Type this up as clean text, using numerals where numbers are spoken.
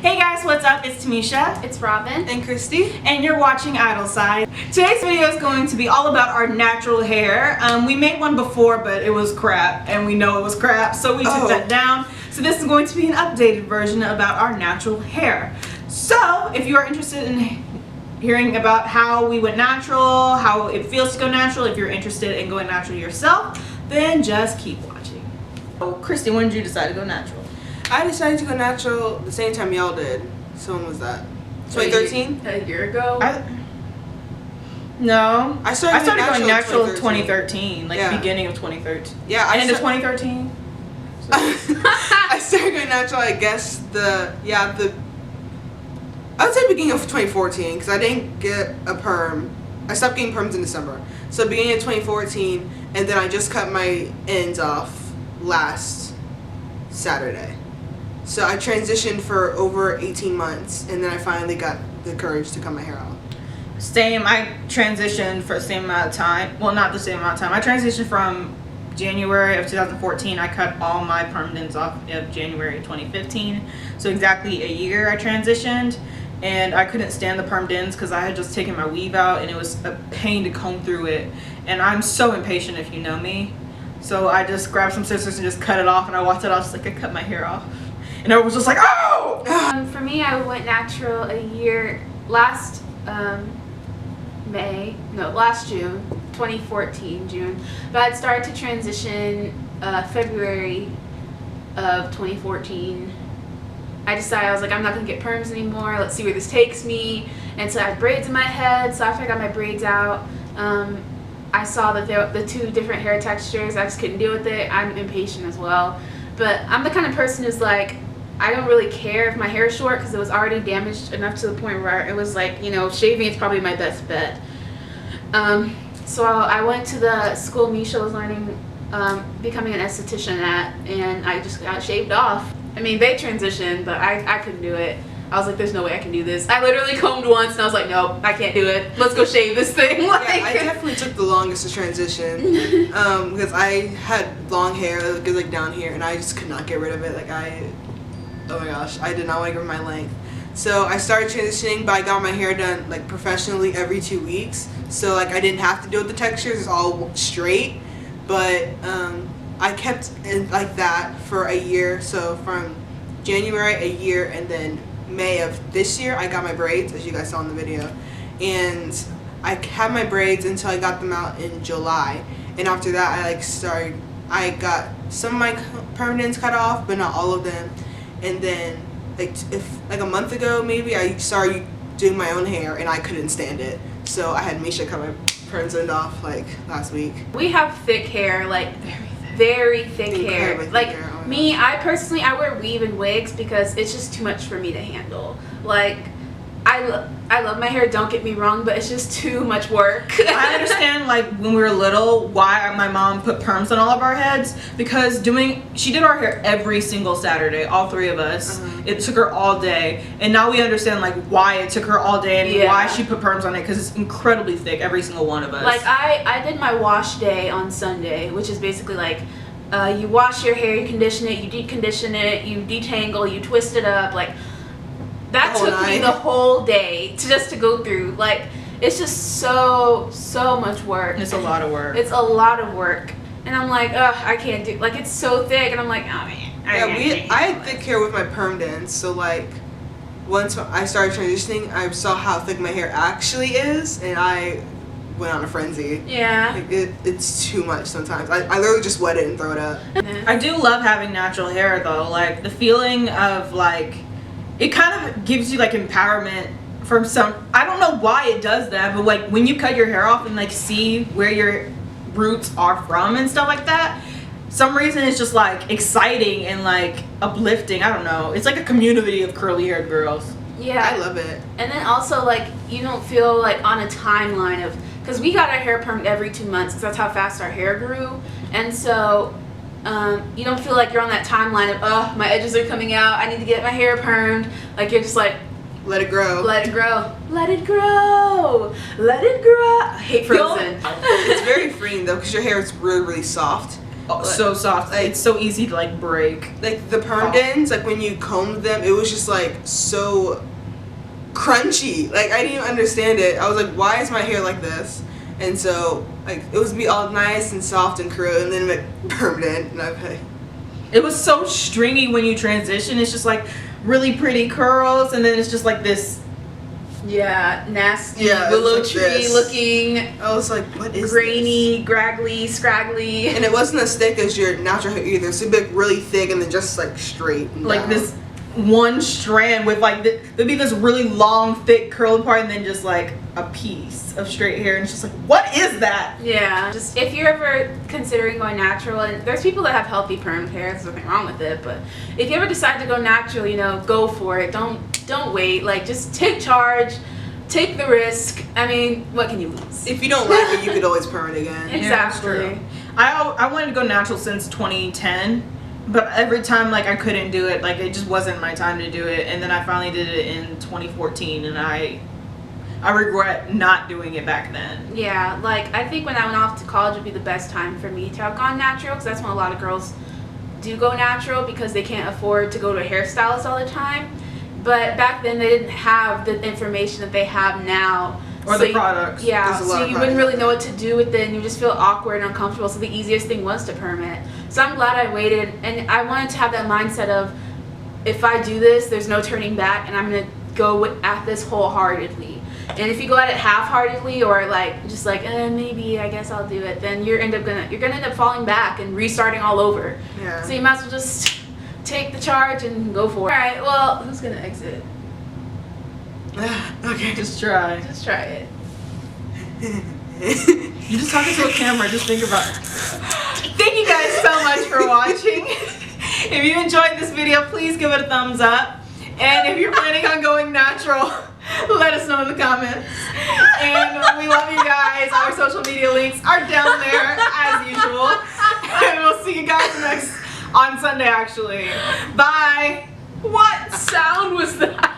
Hey guys, what's up? It's Tamisha. It's Robin. And Christy. And you're watching Idol Side. Today's video is going to be all about our natural hair. We made one before, but it was crap, and we know it was crap, so we took that down. So this is going to be an updated version about our natural hair. So if you are interested in hearing about how we went natural, how it feels to go natural, if you're interested in going natural yourself, then just keep watching. Oh, Christy, when did you decide to go natural? I decided to go natural the same time y'all did. So when was that? 2013? A year ago. No. I started going natural in 2013. 2013, like beginning of 2013. Yeah, and into 2013. I started going natural, I guess I would say beginning of 2014 because I didn't get a perm. I stopped getting perms in December. So beginning of 2014, and then I just cut my ends off last Saturday. So I transitioned for over 18 months, and then I finally got the courage to cut my hair off. Same. I transitioned for the same amount of time. Well, not the same amount of time. I transitioned from January of 2014. I cut all my perm ends off of January 2015. So exactly a year I transitioned, and I couldn't stand the perm ends because I had just taken my weave out, and it was a pain to comb through it. And I'm so impatient, if you know me. So I just grabbed some scissors and just cut it off, and I walked it off just like I cut my hair off. And I was just like, oh! For me, I went natural last June, 2014, June. But I'd started to transition February of 2014. I decided, I was like, I'm not going to get perms anymore. Let's see where this takes me. And so I had braids in my head. So after I got my braids out, I saw that the two different hair textures. I just couldn't deal with it. I'm impatient as well. But I'm the kind of person who's like, I don't really care if my hair is short because it was already damaged enough to the point where it was like, you know, shaving is probably my best bet. So I went to the school Misha was learning, becoming an esthetician at, and I just got shaved off. I mean, they transitioned, but I couldn't do it. I was like, there's no way I can do this. I literally combed once and I was like, nope, I can't do it. Let's go shave this thing. Like, yeah, I definitely took the longest to transition because I had long hair that goes like down here, and I just could not get rid of it. Like oh my gosh, I did not want to give my length. So I started transitioning, but I got my hair done like professionally every 2 weeks. So like I didn't have to deal with the textures, it's all straight. But I kept it like that for a year. So from January a year, and then May of this year I got my braids, as you guys saw in the video. And I had my braids until I got them out in July. And after that I got some of my permanents cut off, but not all of them. And then like a month ago maybe, I started doing my own hair and I couldn't stand it. So I had Misha cut my perms end off like last week. We have thick hair, like very thick hair. Like me, I personally, I wear weave and wigs because it's just too much for me to handle. Like I love my hair, don't get me wrong, but it's just too much work. I understand, like, when we were little, why my mom put perms on all of our heads, because she did our hair every single Saturday, all three of us. It took her all day, and now we understand, like, why it took her all day and why she put perms on it, because it's incredibly thick, every single one of us. Like, I did my wash day on Sunday, which is basically like, you wash your hair, you condition it, you decondition it, you detangle, you twist it up, like, that took me the whole day to go through. Like, it's just so much work. It's a lot of work. It's a lot of work. And I'm like, ugh, I can't do, like, it's so thick, and I'm like, oh man. I had thick hair with my perm ends, so like once I started transitioning, I saw how thick my hair actually is, and I went on a frenzy. Yeah. Like it's too much sometimes. I literally just wet it and throw it up. I do love having natural hair though. Like, the feeling of like, it kind of gives you like empowerment from I don't know why it does that, but like when you cut your hair off and like see where your roots are from and stuff like that, some reason it's just like exciting and like uplifting. I don't know, it's like a community of curly haired girls. Yeah, I love it. And then also, like, you don't feel like on a timeline of, because we got our hair permed every 2 months because that's how fast our hair grew, and so you don't feel like you're on that timeline of, oh, my edges are coming out, I need to get my hair permed. Like, you're just like, let it grow. Let it grow. Let it grow. Let it grow. I hate Frozen. It's very freeing though, because your hair is really, really soft. so soft. like- It's so easy to like break. Like the permed ends, like when you combed them, it was just like so crunchy. Like I didn't even understand it. I was like, why is my hair like this? And so like it was be all nice and soft and curly, and then like permanent, and I'm like, It was so stringy when you transition. It's just like really pretty curls, and then it's just like this. Yeah, nasty Yeah, willow it's tree like this. looking, I was like, what is grainy, graggly, scraggly. this? And it wasn't as thick as your natural hair either. So it'd be like really thick and then just like straight. And Like down. this one strand with like there'd be this really long thick curly part and then just like a piece of straight hair, and it's just like, what is that? Yeah, just if you're ever considering going natural, and there's people that have healthy permed hair, there's nothing wrong with it, but if you ever decide to go natural, you know, go for it. Don't wait. Like, just take charge, take the risk. I mean, what can you lose? If you don't like it, you could always perm it again. Yeah, that's Exactly. true. I wanted to go natural since 2010, but every time like I couldn't do it, like it just wasn't my time to do it, and then I finally did it in 2014, and I regret not doing it back then. Yeah, like I think when I went off to college would be the best time for me to have gone natural, because that's when a lot of girls do go natural because they can't afford to go to a hairstylist all the time. But back then they didn't have the information that they have now. Or the products. Yeah, There's a lot so of you wouldn't products. really know what to do with it, and you just feel awkward and uncomfortable. So the easiest thing was to perm it. So I'm glad I waited, and I wanted to have that mindset of, if I do this, there's no turning back, and I'm gonna go at this wholeheartedly. And if you go at it half-heartedly or like just like maybe I guess I'll do it, then you're gonna end up falling back and restarting all over. Yeah. So you might as well just take the charge and go for it. All right, well, who's gonna exit? Okay. Just try. Just try it. You're just talking to a camera. Just think about it. Thank you guys so much for watching. If you enjoyed this video, please give it a thumbs up. And if you're planning on going natural, let us know in the comments. And we love you guys. Our social media links are down there as usual. And we'll see you guys on Sunday actually. Bye. What sound was that?